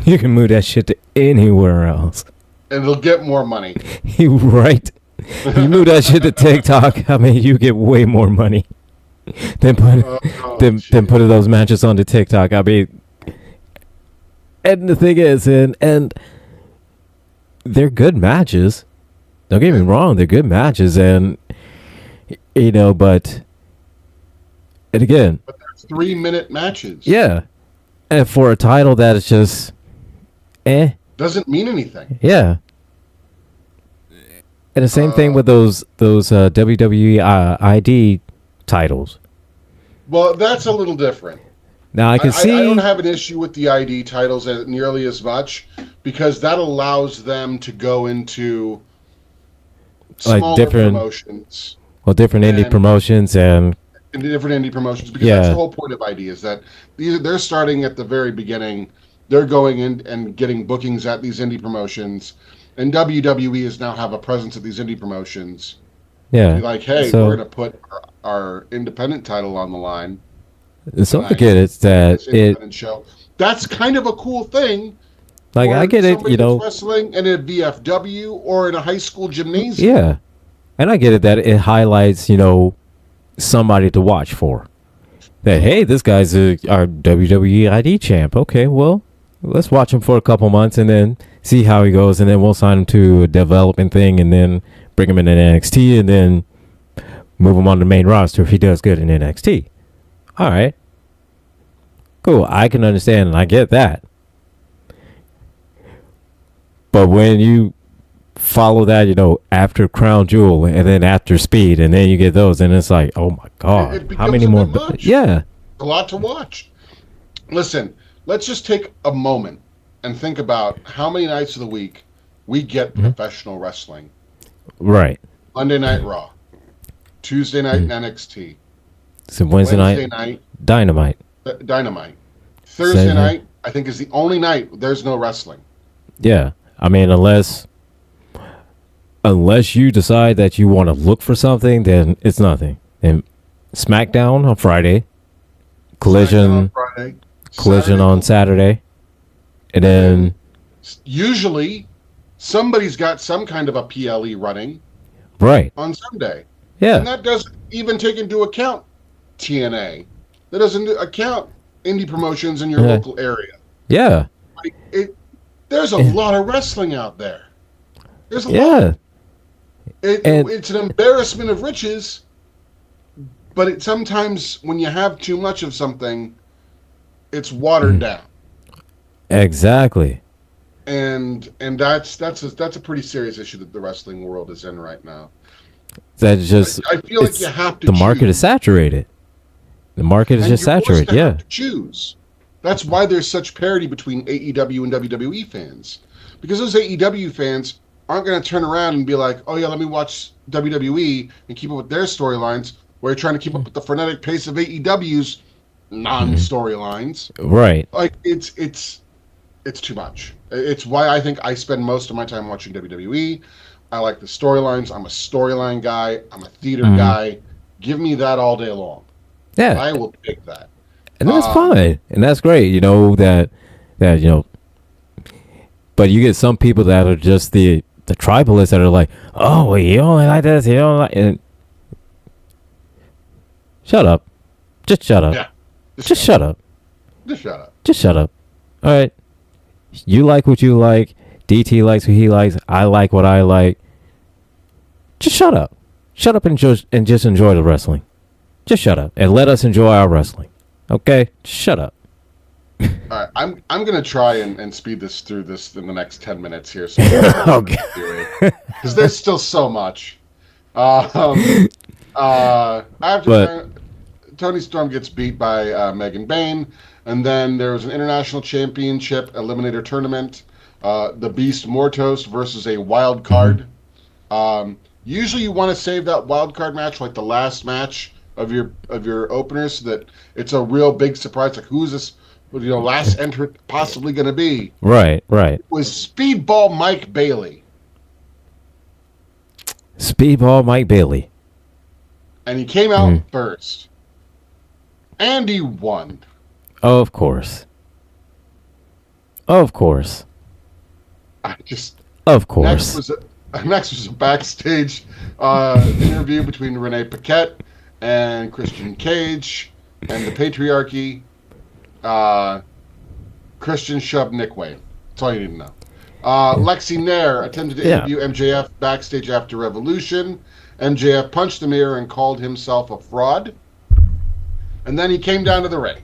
You can move that shit to anywhere else. And it'll get more money. Right. You move that shit to TikTok, I mean, you get way more money than putting those matches onto TikTok. I mean, and the thing is, and they're good matches. Don't get me wrong, they're good matches, and you know, but and again, but they're 3-minute matches. Yeah. And for a title that is just doesn't mean anything. Yeah. And the same thing with those WWE ID titles. Well, that's a little different. Now I can see. I don't have an issue with the ID titles nearly as much, because that allows them to go into like different promotions. Well, different indie promotions and different indie promotions, because that's the whole point of ID, is that they're starting at the very beginning. They're going in and getting bookings at these indie promotions, and WWE is now have a presence at these indie promotions. Yeah. Be like, hey, we're going to put our independent title on the line. So I get it that show. That's kind of a cool thing. Like, I get it, you know, wrestling in a VFW or in a high school gymnasium. Yeah. And I get it that it highlights, you know, somebody to watch for. That, hey, this guy's our WWE ID champ. Okay, well, let's watch him for a couple months and then see how he goes, and then we'll sign him to a development thing, and then bring him in NXT, and then move him on the main roster if he does good in NXT. All right. Cool. I can understand, and I get that. But when you follow that, you know, after Crown Jewel and then after Speed, and then you get those, and it's like, oh my God, how many more? Yeah, a lot to watch. Listen, let's just take a moment and think about how many nights of the week we get Mhm. professional wrestling. Right. Monday Night Raw, Tuesday night in Mm. NXT, So Wednesday night, Wednesday night Dynamite. Dynamite, Thursday Saturday. night. I think is the only night there's no wrestling. Yeah. I mean, unless you decide that you want to look for something, then it's nothing. And SmackDown on Friday, SmackDown on Collision, Friday, Collision Saturday, on Saturday, and and then then usually somebody's got some kind of a PLE running right. on Sunday, and Yeah. that doesn't even take into account TNA. That doesn't account indie promotions in your Uh, local area. yeah. Like there's a And, lot of wrestling out there. There's a lot. yeah. And It's an embarrassment of riches, but sometimes when you have too much of something, it's watered mm, down, exactly. and that's a pretty serious issue that the wrestling world is in right now. That's just I feel like you it's have to the market is choose, saturated. The market is and just you're forced saturated. to have Yeah. to choose. That's why there's such parity between AEW and WWE fans, because those AEW fans aren't going to turn around and be like, "Oh yeah, let me watch WWE and keep up with their storylines." Where you're trying to keep up with the frenetic pace of AEW's Mhm. non-storylines. Right. Like it's too much. It's why I think I spend most of my time watching WWE. I like the storylines. I'm a storyline guy. I'm a theater Hmm. guy. Give me that all day long. Yeah. I will take that. And that's Um, fine. And that's great. That but you get some people that are just the tribalists that are like, oh, well, you only like this, you don't like, and shut up, just shut up, yeah, just just shut up. shut up, Just shut up. just shut up. All right, you like what you like. DT likes what he likes. I like what I like. Just shut up and just enjoy the wrestling. Just shut up and let us enjoy our wrestling. Okay, shut up. All right, I'm gonna try and speed this through this in the next 10 minutes here, so we can get this Okay. because there's still so much. Um, But after Tony Storm gets beat by Megan Bain, and then there was an international championship eliminator tournament. The Beast Mortos versus a wild mhm, card. Usually, you want to save that wild card match like the last match of your opener, so that it's a real big surprise. Like who's this? Last entrant possibly going to be? right, right. It was Speedball Mike Bailey, Speedball Mike Bailey. and he came out Mm, first, and he won. of course, of course, I just of next course. was next was a backstage interview between Renee Paquette and Christian Cage and the patriarchy. Uh, Christian shoved Nick Wayne. That's all you need to know. Lexi Nair attempted to Yeah. interview MJF backstage after Revolution. MJF punched the mirror and called himself a fraud. And then he came down to the ring.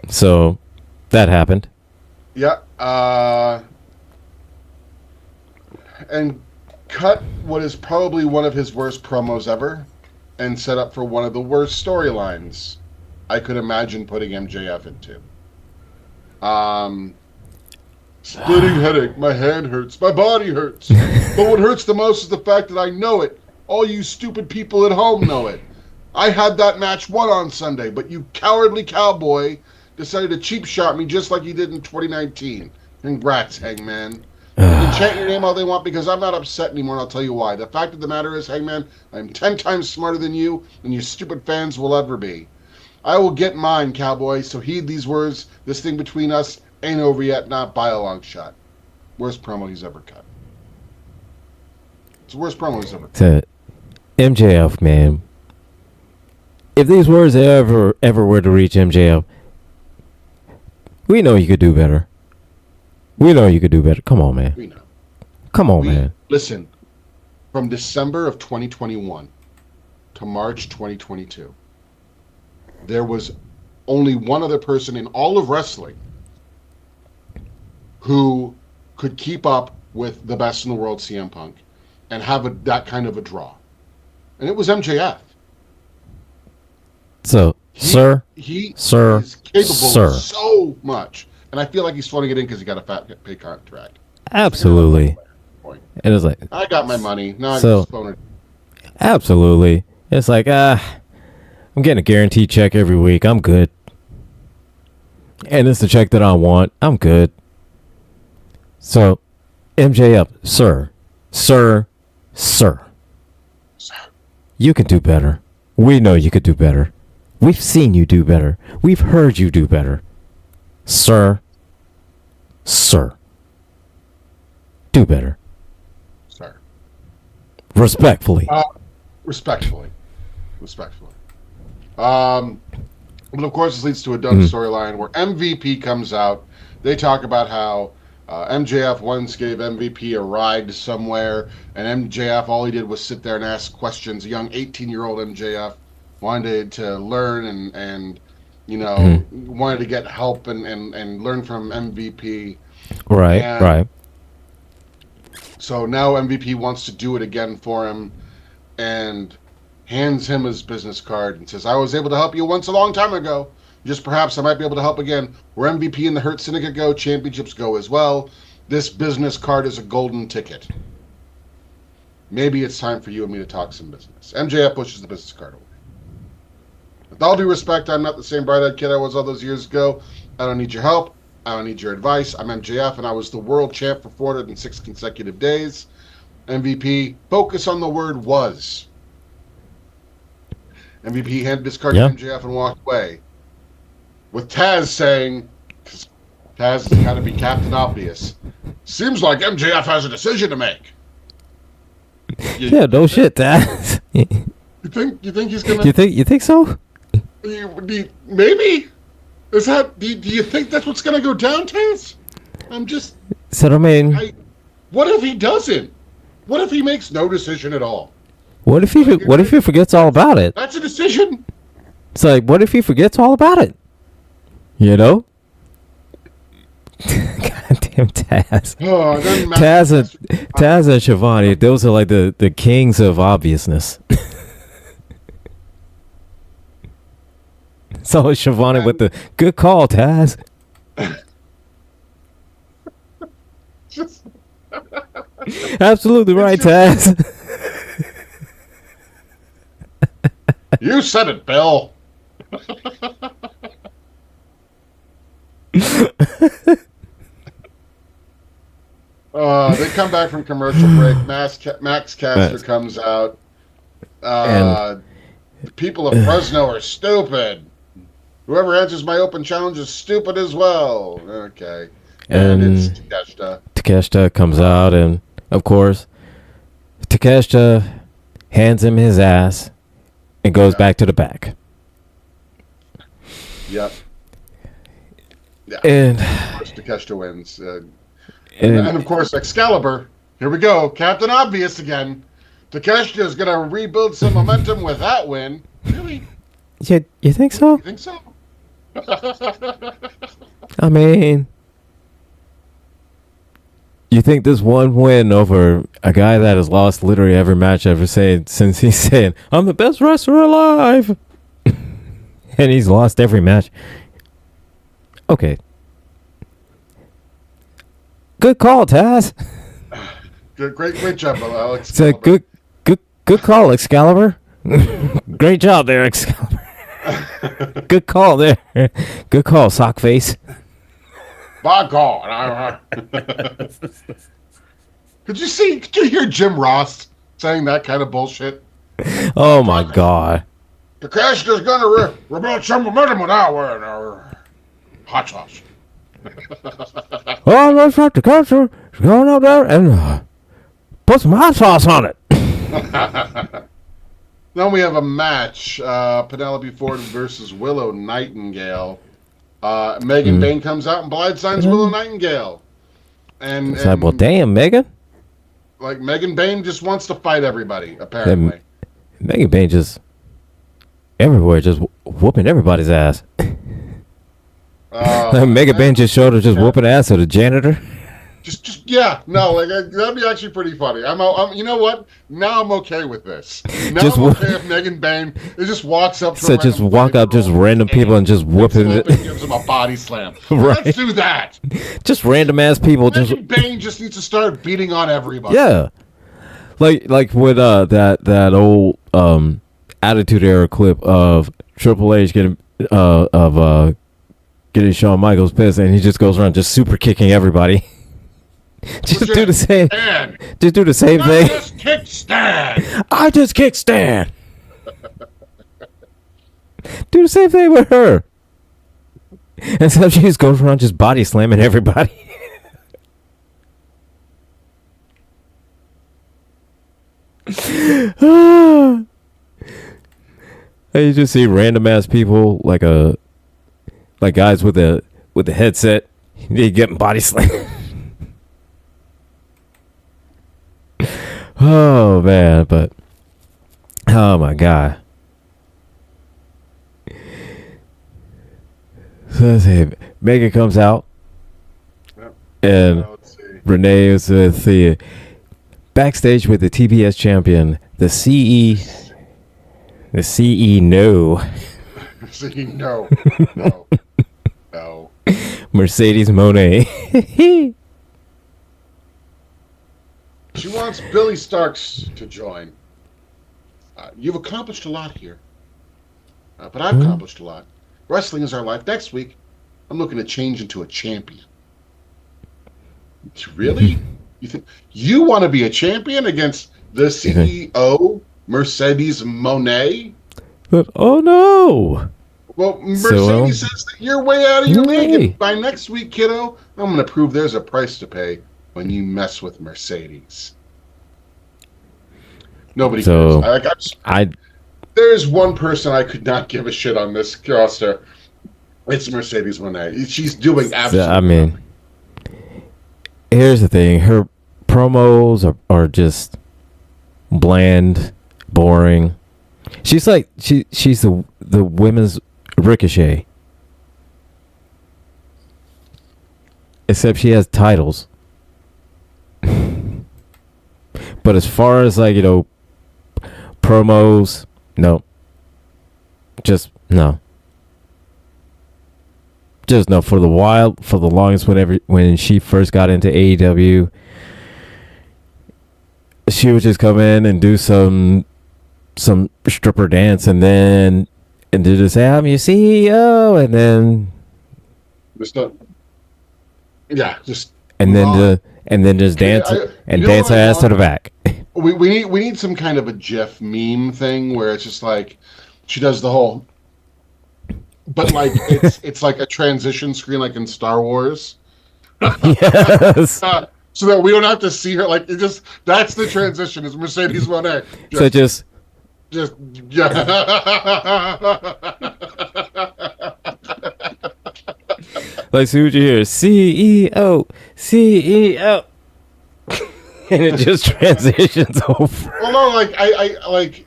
So that happened. Yeah. And cut what is probably one of his worst promos ever and set up for one of the worst storylines I could imagine putting MJF into. Splitting headache, my hand hurts, my body hurts. But what hurts the most is the fact that I know it. All you stupid people at home know it. I had that match won on Sunday, but you cowardly cowboy decided to cheap shot me just like you did in 2019. Congrats, Hangman. They can chant your name all they want because I'm not upset anymore, and I'll tell you why. The fact of the matter is, Hangman, I'm 10 times smarter than you stupid fans will ever be. I will get mine, cowboy, so heed these words. This thing between us ain't over yet, not by a long shot. Worst promo he's ever cut. It's the worst promo he's ever cut. To MJF, man. If these words ever were to reach MJF, we know you could do better. We know you could do better. Come on, man. We know. Come on, man. Listen, from December of 2021 to March 2022, there was only one other person in all of wrestling who could keep up with the best in the world, CM Punk, and have that kind of a draw. And it was MJF. So Sir, he sir, is capable sir. of so much, and I feel like he's floating it in because he got a fat pay contract. Absolutely. And it's like, I got my money. Now I so, just phone it. absolutely. It's like, I'm getting a guaranteed check every week. I'm good. And it's the check that I want. I'm good. So, MJF, sir, sir, sir. You can do better. We know you could do better. We've seen you do better. We've heard you do better. Sir, sir. Do better. Sir. Respectfully. Respectfully. But of course, this leads to a dumb storyline where MVP comes out. They talk about how MJF once gave MVP a ride somewhere, and MJF, all he did was sit there and ask questions. A young 18-year-old MJF wanted to learn and wanted to get help and learn from MVP. Right. So now MVP wants to do it again for him and hands him his business card and says, I was able to help you once a long time ago. Just perhaps I might be able to help again. Where MVP and the Hurt Syndicate go, championships go as well. This business card is a golden ticket. Maybe it's time for you and me to talk some business. MJF pushes the business card away. With all due respect, I'm not the same bright-eyed kid I was all those years ago. I don't need your help. I don't need your advice. I'm MJF, and I was the world champ for 406 consecutive days. MVP, focus on the word was. MVP handed his card to MJF and walked away. With Taz saying, Taz has got to be Captain Obvious. Seems like MJF has a decision to make. No shit, Taz. You think he's gonna? You think so? Maybe. Is that? Do you think that's what's gonna go down, Taz? I'm just. So what if he doesn't? What if he makes no decision at all? What if he forgets all about it? That's a decision. It's like, what if he forgets all about it? You know? Goddamn Taz. Oh, Taz and Shivani, those are like the kings of obviousness. So Shivani with the good call, Taz. Absolutely right, Taz. You said it, Bill. They come back from commercial break. Max Caster comes out. The people of Fresno are stupid. Whoever answers my open challenge is stupid as well. Okay. And it's Takeshita. Takeshita comes out, and of course, Takeshita hands him his ass and goes back to the back. Yep. Yeah. And of course, Takeshita wins. And of course, Excalibur. Here we go. Captain Obvious again. Takeshita is going to rebuild some momentum with that win. Really? You think so? You think so? I mean, you think this one win over a guy that has lost literally every match ever since he's saying, I'm the best wrestler alive, and he's lost every match. Okay. Good call, Taz. Great job, Alex. It's a good call, Excalibur. Great job there, Excalibur. Good call there. Good call, Sockface. By God. Could you hear Jim Ross saying that kind of bullshit? Oh my God. Takeshita's gonna rebuild some momentum without wearing our hot sauce. Oh, let's not Takeshita. She's going up there and put some hot sauce on it. Then we have a match. Penelope Ford versus Willow Nightingale. Megan Bain comes out and blindsides Willow Nightingale. And like, well, damn, Megan. Like, Megan Bain just wants to fight everybody, apparently. Megan Bain just everywhere, just whooping everybody's ass. Megan Bain just showed her just whooping ass at a janitor. Yeah, no, like that'd be actually pretty funny. You know what? Now I'm okay with this. Now Just I'm okay if Megan Bain just walks up to a so just random walk up, just random people, and just whoop picks him him. up and gives him a body slam. Right. Let's do that. Just random ass people. Megan Bain just needs to start beating on everybody. Yeah, like with that old Attitude Era clip of Triple H getting getting Shawn Michaels pissed, and he just goes around just super kicking everybody. Just do the same. Just do the same thing. Just kick Stan. I just kick Stan. Do the same thing with her. And so she just goes around just body slamming everybody. And you just see random ass people like guys with a headset. They getting body slammed. Oh man, but oh my god. So let's see. Megan comes out, and Renee is with the backstage with the TBS champion, the CE no. No. Mercedes Moné. She wants Billy Starks to join. You've accomplished a lot here, but I've accomplished a lot. Wrestling is our life. Next week, I'm looking to change into a champion. Really? You think you want to be a champion against the CEO, Mercedes Moné? But oh no! Well, Mercedes says that you're way out of your league. And by next week, kiddo, I'm going to prove there's a price to pay when you mess with Mercedes. Nobody cares. There's one person I could not give a shit on this roster. It's Mercedes Moné. She's doing absolutely nothing. Here's the thing. Her promos are just bland, boring. She's like she's the women's Ricochet. Except she has titles. But as far as promos, no. Just no. Just no. For the longest, when she first got into AEW, she would just come in and do some stripper dance, and just say, "I'm your CEO," and then just dance dance her ass to the back. We need some kind of a GIF meme thing where it's just like she does the whole, but like it's like a transition screen like in Star Wars. Yes. So that we don't have to see her. Like that's the transition. Is Mercedes Moné. Just yeah. Like, see what you hear, CEO, and it just transitions over. Well, no, like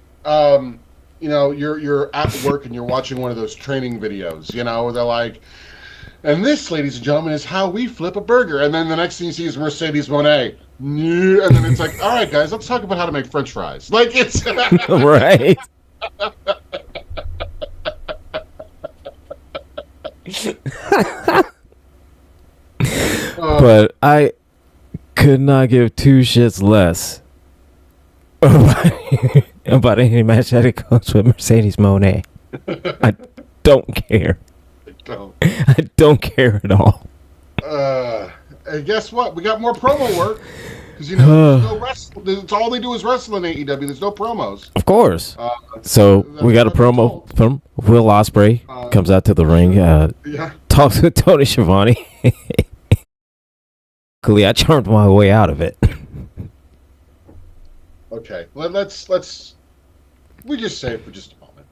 you're at work and you're watching one of those training videos. They're like, and this, ladies and gentlemen, is how we flip a burger. And then the next thing you see is Mercedes Moné. And then it's like, all right, guys, let's talk about how to make French fries. Like it's right. But I could not give two shits less about any match that it goes with Mercedes Moné. I don't care. I don't care at all. And guess what? We got more promo work because there's no wrestle. It's all they do is wrestle in AEW. There's no promos. Of course. So we got a promo from Will Ospreay. Comes out to the ring. Talks with Tony Schiavone. Luckily, I charmed my way out of it. Okay, let's we just say it for just a moment.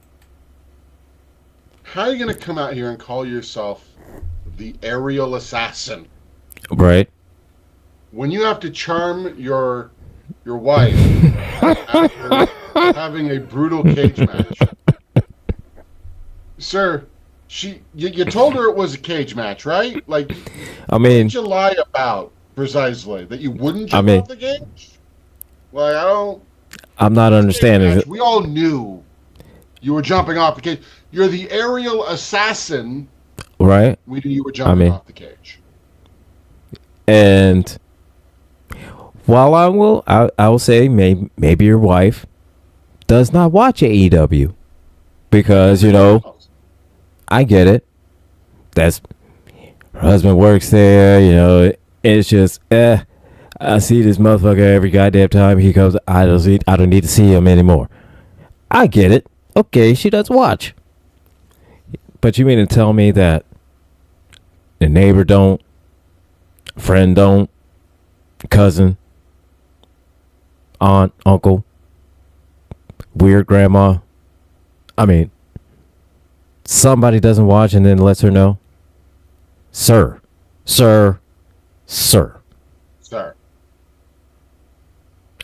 How are you going to come out here and call yourself the aerial assassin? Right. When you have to charm your wife after having a brutal cage match. Sir, you told her it was a cage match, right? Like, I mean, what did you lie about Precisely. That you wouldn't I jump mean, off the cage? Like, I don't... I'm not understanding it. We all knew you were jumping off the cage. You're the aerial assassin. Right? We knew you were jumping off the cage. And while I will say maybe your wife does not watch AEW because, you know, I get it. That's her husband works there, you know, it's just I see this motherfucker every goddamn time he comes. I don't need to see him anymore. I get it. Okay, she does watch. But you mean to tell me that the neighbor don't, friend don't, cousin, aunt, uncle, weird grandma, I mean, somebody doesn't watch and then lets her know? Sir.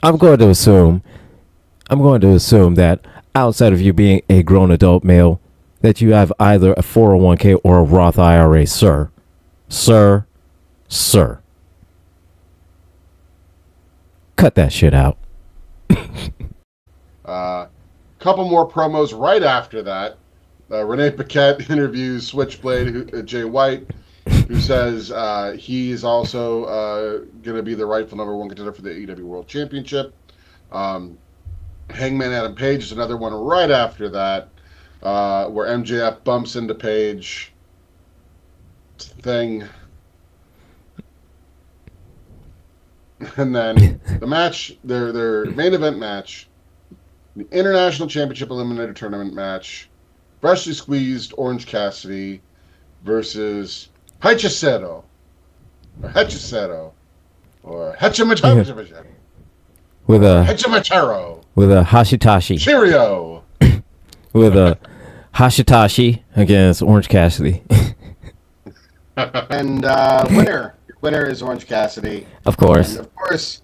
I'm going to assume that outside of you being a grown adult male, that you have either a 401k or a Roth IRA, sir. Cut that shit out. Couple more promos right after that. Renee Paquette interviews Switchblade Jay White, who says he is also going to be the rightful number one contender for the AEW World Championship. Hangman Adam Page is another one right after that, where MJF bumps into Page. Thing. And then the match, their main event match, the International Championship Eliminator Tournament match, freshly squeezed Orange Cassidy versus Hechicero, or Hechimacharo, with a Hechimacharo, with a Hashitashi, Cheerio, with a Hashitashi against Orange Cassidy. And winner is Orange Cassidy. Of course. And of course,